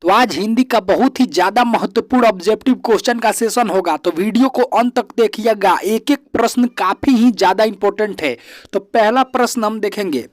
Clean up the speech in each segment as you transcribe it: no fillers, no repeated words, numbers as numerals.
तो आज हिंदी का बहुत ही ज्यादा महत्वपूर्ण ऑब्जेक्टिव क्वेश्चन का सेशन होगा, तो वीडियो को अंत तक देखिएगा। एक एक प्रश्न काफी ही ज्यादा इंपॉर्टेंट है। तो पहला प्रश्न हम देखेंगे।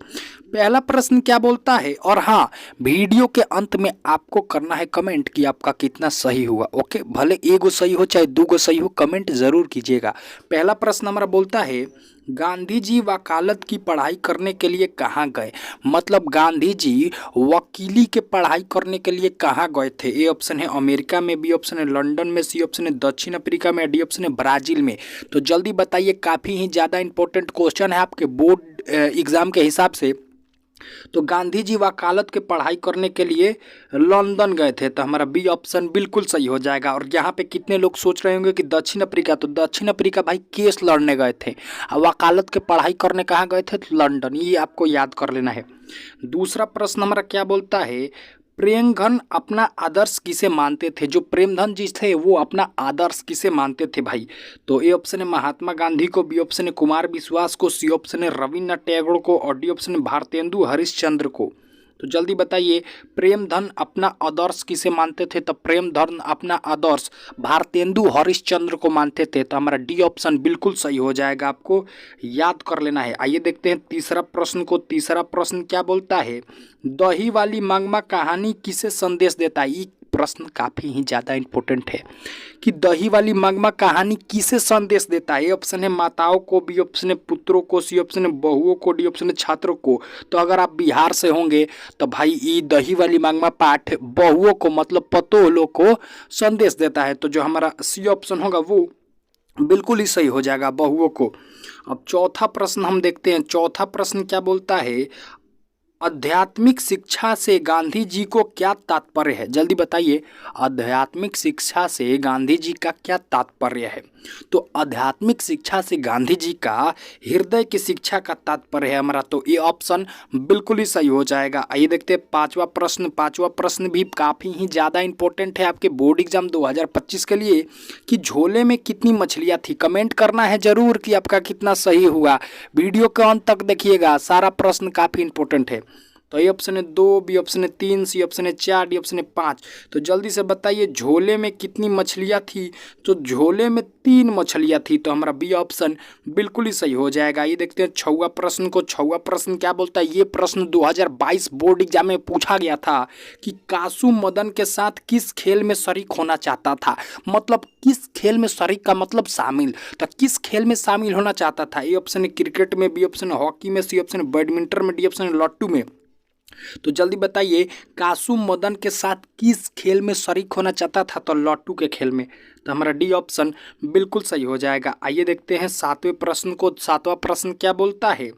पहला प्रश्न क्या बोलता है, और हाँ, वीडियो के अंत में आपको करना है कमेंट कि आपका कितना सही हुआ। ओके, भले एगो सही हो चाहे दूगो सही हो, कमेंट जरूर कीजिएगा। पहला प्रश्न हमारा बोलता है, गांधी जी वकालत की पढ़ाई करने के लिए कहाँ गए। मतलब गांधी जी वकीली के पढ़ाई करने के लिए कहाँ गए थे। ए ऑप्शन है अमेरिका में, बी ऑप्शन है लंदन में, सी ऑप्शन है दक्षिण अफ्रीका में, डी ऑप्शन है ब्राजील में। तो जल्दी बताइए, काफ़ी ही ज़्यादा इंपॉर्टेंट क्वेश्चन है आपके बोर्ड एग्जाम के हिसाब से। तो गांधी जी वकालत के पढ़ाई करने के लिए लंदन गए थे, तो हमारा बी ऑप्शन बिल्कुल सही हो जाएगा। और यहाँ पे कितने लोग सोच रहे होंगे कि दक्षिण अफ्रीका, तो दक्षिण अफ्रीका भाई केस लड़ने गए थे। वकालत के पढ़ाई करने कहाँ गए थे, तो लंदन। ये आपको याद कर लेना है। दूसरा प्रश्न हमारा क्या बोलता है, प्रेमधन अपना आदर्श किसे मानते थे। जो प्रेमधन जी थे वो अपना आदर्श किसे मानते थे भाई। तो ए ऑप्शन है महात्मा गांधी को, बी ऑप्शन है कुमार विश्वास को, सी ऑप्शन है रविन्द्रनाथ टैगोर को, और डी ऑप्शन है भारतेंदु हरिश्चंद्र को। तो जल्दी बताइए, प्रेमधन अपना आदर्श किसे मानते थे। तो प्रेमधन अपना आदर्श भारतेंदु हरिश्चंद्र को मानते थे। तो हमारा डी ऑप्शन बिल्कुल सही हो जाएगा, आपको याद कर लेना है। आइए देखते हैं तीसरा प्रश्न को। तीसरा प्रश्न क्या बोलता है, दही वाली मांगमा कहानी किसे संदेश देता है। ये प्रश्न काफी ही ज्यादा इंपॉर्टेंट है कि दही वाली मांगमा कहानी किसे संदेश देता है। ए ऑप्शन है माताओं को, बी ऑप्शन है पुत्रों को, सी ऑप्शन है बहुओं को, डी ऑप्शन है छात्रों को। तो अगर आप बिहार से होंगे तो भाई ये दही वाली मांगमा पाठ बहुओं को मतलब पतोह लोग को संदेश देता है। तो जो हमारा सी ऑप्शन होगा वो बिल्कुल ही सही हो जाएगा, बहुओं को। अब चौथा प्रश्न हम देखते हैं। चौथा प्रश्न क्या बोलता है, आध्यात्मिक शिक्षा से गांधी जी को क्या तात्पर्य है। जल्दी बताइए, आध्यात्मिक शिक्षा से गांधी जी का क्या तात्पर्य है। तो आध्यात्मिक शिक्षा से गांधी जी का हृदय की शिक्षा का तात्पर्य है हमारा। तो ये ऑप्शन बिल्कुल ही सही हो जाएगा। आइए देखते हैं पांचवा प्रश्न। पांचवा प्रश्न भी काफ़ी ही ज़्यादा इंपॉर्टेंट है आपके बोर्ड एग्जाम 2025 के लिए, कि झोले में कितनी मछलियाँ थी। कमेंट करना है जरूर कि आपका कितना सही हुआ। वीडियो के अंत तक देखिएगा, सारा प्रश्न काफ़ी इंपॉर्टेंट है। तो ए ऑप्शन है 2, बी ऑप्शन है 3, सी ऑप्शन है 4, डी ऑप्शन है 5। तो जल्दी से बताइए झोले में कितनी मछलियाँ थी। तो झोले में 3 मछलियाँ थी। तो हमारा बी ऑप्शन बिल्कुल ही सही हो जाएगा। ये देखते हैं छठवां प्रश्न को। छठवां प्रश्न क्या बोलता है, ये प्रश्न 2022 बोर्ड एग्जाम में पूछा गया था कि कासू मदन के साथ किस खेल में शरीक होना चाहता था। मतलब किस खेल में शरीक का मतलब शामिल, तो किस खेल में शामिल होना चाहता था। ए ऑप्शन है क्रिकेट में, बी ऑप्शन है हॉकी में, सी ऑप्शन है बैडमिंटन में, डी ऑप्शन है लट्टू में। तो जल्दी बताइए, कासू मदन के साथ किस खेल में शरीक होना चाहता था। तो लट्टू के खेल में। तो हमारा डी ऑप्शन बिल्कुल सही हो जाएगा। आइए देखते हैं सातवें प्रश्न को। सातवां प्रश्न क्या बोलता है,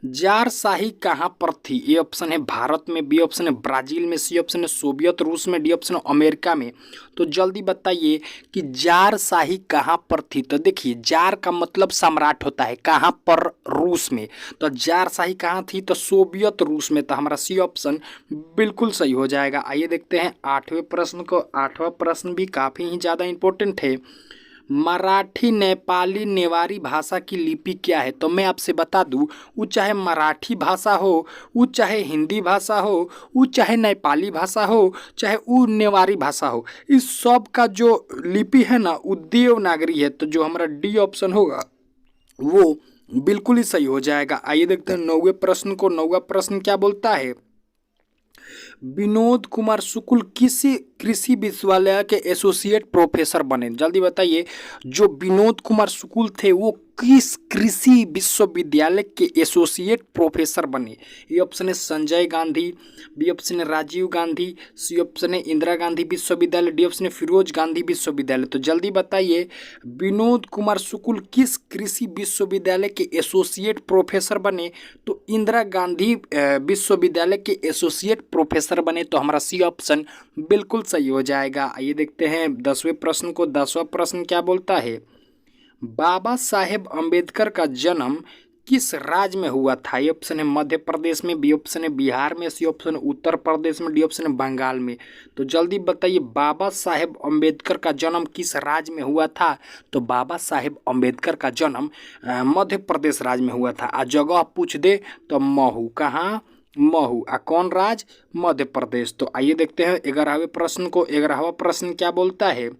जार शाही कहाँ पर थी। ए ऑप्शन है भारत में, बी ऑप्शन है ब्राजील में, सी ऑप्शन है सोवियत रूस में, डी ऑप्शन है अमेरिका में। तो जल्दी बताइए कि जार शाही कहाँ पर थी। तो देखिए, जार का मतलब सम्राट होता है, कहाँ पर, रूस में। तो जार शाही कहाँ थी, तो सोवियत रूस में। तो हमारा सी ऑप्शन बिल्कुल सही हो जाएगा। आइए देखते हैं आठवें प्रश्न को। आठवां प्रश्न भी काफ़ी ही ज़्यादा इंपॉर्टेंट है। मराठी, नेपाली, नेवारी भाषा की लिपि क्या है। तो मैं आपसे बता दूं, वो चाहे मराठी भाषा हो, वो चाहे हिंदी भाषा हो, वो चाहे नेपाली भाषा हो, चाहे वो नेवारी भाषा हो, इस सब का जो लिपि है ना वो देवनागरी है। तो जो हमारा डी ऑप्शन होगा वो बिल्कुल ही सही हो जाएगा। आइए देखते हैं नौवें प्रश्न को। नौवां प्रश्न क्या बोलता है, विनोद कुमार शुक्ल किसी कृषि विश्वविद्यालय के एसोसिएट प्रोफेसर बने। जल्दी बताइए, जो विनोद कुमार शुक्ल थे वो किस कृषि विश्वविद्यालय के एसोसिएट प्रोफेसर बने। ये ऑप्शन है संजय गांधी, बी ऑप्शन है राजीव गांधी, सी ऑप्शन है इंदिरा गांधी विश्वविद्यालय, डी ऑप्शन है फिरोज गांधी विश्वविद्यालय। तो जल्दी बताइए, विनोद कुमार शुक्ल किस कृषि विश्वविद्यालय के एसोसिएट प्रोफेसर बने। तो इंदिरा गांधी विश्वविद्यालय के एसोसिएट प्रोफेसर बने। तो हमारा सी ऑप्शन बिल्कुल सही हो जाएगा। आइए देखते हैं 10वें प्रश्न को। 10वां प्रश्न क्या बोलता है, बाबा साहेब अम्बेडकर का जन्म किस राज्य में हुआ था। ए ऑप्शन है मध्य प्रदेश में, बी ऑप्शन है बिहार में, सी ऑप्शन है उत्तर प्रदेश में, डी ऑप्शन है बंगाल में। तो जल्दी बताइए, बाबा साहेब अम्बेडकर का जन्म किस राज्य में हुआ था। तो बाबा साहेब अम्बेडकर का जन्म मध्य प्रदेश राज्य में हुआ था। आ जगह पूछ दे तो महू, कहाँ, महू। आ कौन राज्य? मध्य प्रदेश। तो आइए देखते हैं 11वें प्रश्न को। 11वां प्रश्न क्या बोलता है?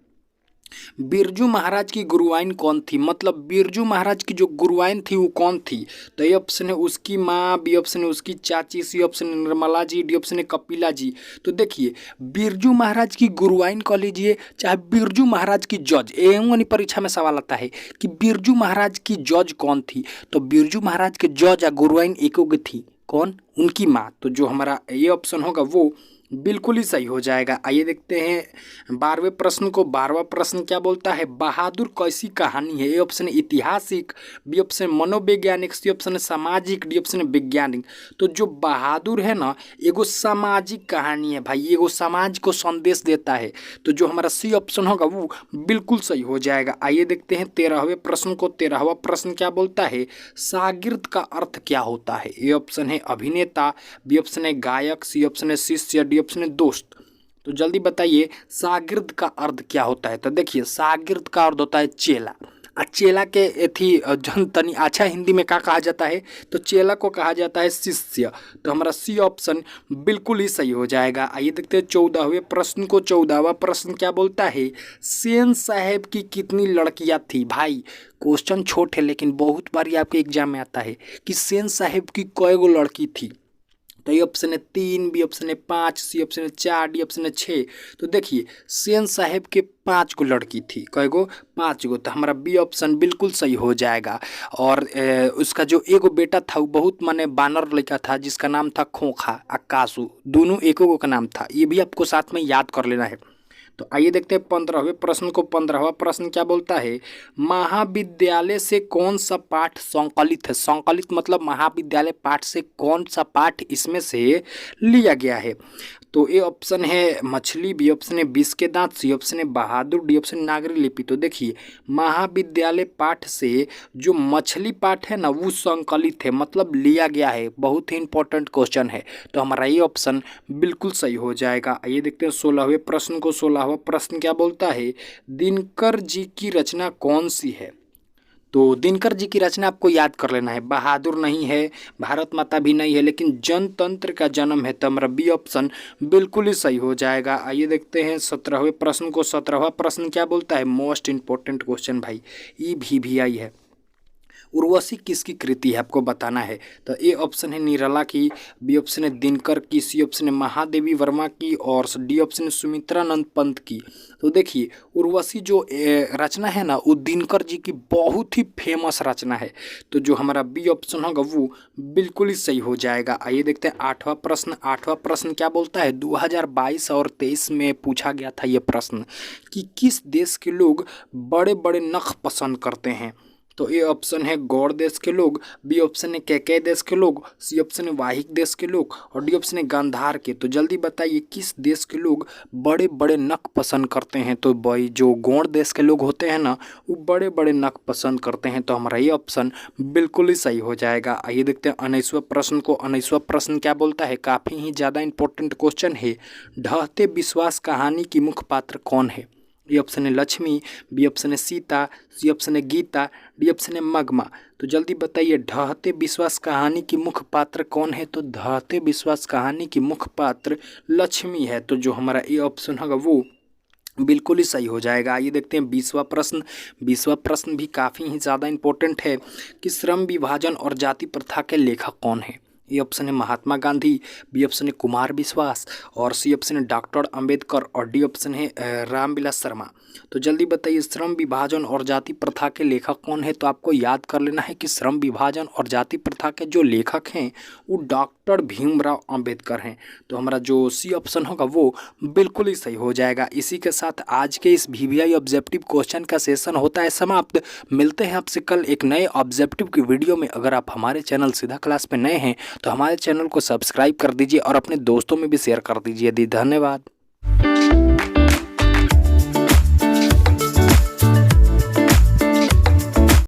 बिरजू महाराज की गुरुवाइन कौन थी? मतलब बिरजू महाराज की जो गुरुवाइन थी वो कौन थी? तो ए ऑप्शन है उसकी माँ, बी ऑप्शन है उसकी चाची, सी ऑप्शन है निर्मला जी, डी ऑप्शन है कपिला जी। तो देखिए, बिरजू महाराज की गुरुवाइन कह लीजिए चाहे बिरजू महाराज की जज, एवं परीक्षा में सवाल आता है कि बिरजू महाराज की जज कौन थी? तो बिरजू महाराज के जज या गुरुवाइन एकोगे थी। कौन? उनकी माँ। तो जो हमारा ये ऑप्शन होगा वो बिल्कुल ही सही हो जाएगा। आइए देखते हैं 12वें प्रश्न को। 12वां प्रश्न क्या बोलता है? बहादुर कैसी कहानी है? ए ऑप्शन है ऐतिहासिक, बी ऑप्शन है मनोवैज्ञानिक, सी ऑप्शन है सामाजिक, डी ऑप्शन है वैज्ञानिक। तो जो बहादुर है ना, एगो सामाजिक कहानी है भाई, एगो समाज को संदेश देता है। तो जो हमारा सी ऑप्शन होगा वो बिल्कुल सही हो जाएगा। आइए देखते हैं 13वें प्रश्न को। 13वां प्रश्न क्या बोलता है? शागिर्द का अर्थ क्या होता है? ए ऑप्शन है अभिनेता, बी ऑप्शन है गायक, सी ऑप्शन है शिष्य, डी ऑप्शन है दोस्त। तो जल्दी बताइए शागिर्द का अर्थ क्या होता है? तो देखिए, शागिर्द का अर्थ होता है चेला। चेला के एथी जन तनी अच्छा हिंदी में क्या कहा जाता है? तो चेला को कहा जाता है शिष्य। तो हमारा सी ऑप्शन बिल्कुल ही सही हो जाएगा। आइए देखते हैं 14वें प्रश्न को। 14वां प्रश्न क्या बोलता है? सेन साहेब की कितनी लड़कियां थी? भाई क्वेश्चन छोट है लेकिन बहुत बार आपके एग्जाम में आता है कि सेन साहेब की कई गो लड़की थी। तो ये ऑप्शन है 3, बी ऑप्शन है 5, सी ऑप्शन है 4, डी ऑप्शन है 6। तो देखिए, सेन साहेब के 5 गो लड़की थी। कई गो? 5 गो। तो हमारा बी ऑप्शन बिल्कुल सही हो जाएगा। और उसका जो एगो बेटा था वो बहुत माने बानर लड़का था जिसका नाम था खोखा, आकाशु। दोनों एक का नाम था। ये भी आपको साथ में याद कर लेना है। तो आइए देखते हैं 15वें प्रश्न को। 15वां प्रश्न क्या बोलता है? महाविद्यालय से कौन सा पाठ संकलित है? संकलित मतलब महाविद्यालय पाठ से कौन सा पाठ इसमें से लिया गया है? तो ए ऑप्शन है मछली, बी ऑप्शन है विष के दांत, सी ऑप्शन है बहादुर, डी ऑप्शन नागरी लिपि। तो देखिए, महाविद्यालय पाठ से जो मछली पाठ है ना वो संकलित है, मतलब लिया गया है। बहुत ही इंपॉर्टेंट क्वेश्चन है। तो हमारा ये ऑप्शन बिल्कुल सही हो जाएगा। आइए देखते हैं 16वें प्रश्न को। 16वां प्रश्न क्या बोलता है? दिनकर जी की रचना कौन सी है? तो दिनकर जी की रचना आपको याद कर लेना है। बहादुर नहीं है, भारत माता भी नहीं है, लेकिन जनतंत्र का जन्म है। तो हमारा बी ऑप्शन बिल्कुल ही सही हो जाएगा। आइए देखते हैं 17वें प्रश्न को। 17वां प्रश्न क्या बोलता है? मोस्ट इंपॉर्टेंट क्वेश्चन भाई, ई भी आई है। उर्वशी किसकी कृति है आपको बताना है। तो ए ऑप्शन है निराला की, बी ऑप्शन है दिनकर की, सी ऑप्शन है महादेवी वर्मा की, और डी ऑप्शन है सुमित्रानंद पंत की। तो देखिए, उर्वशी जो रचना है ना वो दिनकर जी की बहुत ही फेमस रचना है। तो जो हमारा बी ऑप्शन होगा वो बिल्कुल ही सही हो जाएगा। आइए देखते हैं 8वां प्रश्न। 8वां प्रश्न क्या बोलता है? 2022 और 23 में पूछा गया था ये प्रश्न कि किस देश के लोग बड़े बड़े नख पसंद करते हैं? तो ए ऑप्शन है गौड़ देश के लोग, बी ऑप्शन है कैके देश के लोग, सी ऑप्शन है वाहिक देश के लोग, और डी ऑप्शन है गांधार के। तो जल्दी बताइए किस देश के लोग बड़े बड़े नख पसंद करते हैं? तो भाई जो गौड़ देश के लोग होते हैं ना वो बड़े बड़े नख पसंद करते हैं। तो हमारा ये ऑप्शन बिल्कुल ही सही हो जाएगा। आइए देखते हैं 19वां प्रश्न को। 19वां प्रश्न क्या बोलता है? काफ़ी ही ज़्यादा इंपॉर्टेंट क्वेश्चन है। ढहते विश्वास कहानी की मुख्य पात्र कौन है? ए ऑप्शन है लक्ष्मी, बी ऑप्शन है सीता, सी ऑप्शन है गीता, डी ऑप्शन है मगमा। तो जल्दी बताइए ढहते विश्वास कहानी की मुख्य पात्र कौन है? तो ढहते विश्वास कहानी की मुख्य पात्र लक्ष्मी है। तो जो हमारा ए ऑप्शन होगा वो बिल्कुल ही सही हो जाएगा। आइए देखते हैं 20वां प्रश्न। 20वां प्रश्न भी काफ़ी ही ज़्यादा इंपॉर्टेंट है कि श्रम विभाजन और जाति प्रथा के लेखक कौन है? ए ऑप्शन है महात्मा गांधी, बी ऑप्शन है कुमार विश्वास, और सी ऑप्शन है डॉक्टर अंबेडकर, और डी ऑप्शन है रामविलास शर्मा। तो जल्दी बताइए श्रम विभाजन और जाति प्रथा के लेखक कौन है? तो आपको याद कर लेना है कि श्रम विभाजन और जाति प्रथा के जो लेखक हैं वो डॉक्टर भीमराव अंबेडकर हैं। तो हमारा जो सी ऑप्शन होगा वो बिल्कुल ही सही हो जाएगा। इसी के साथ आज के इस VVI ऑब्जेक्टिव क्वेश्चन का सेशन होता है समाप्त। मिलते हैं आपसे कल एक नए ऑब्जेक्टिव की वीडियो में। अगर आप हमारे चैनल सीधा क्लास पे नए हैं तो हमारे चैनल को सब्सक्राइब कर दीजिए और अपने दोस्तों में भी शेयर कर दीजिए। धन्यवाद।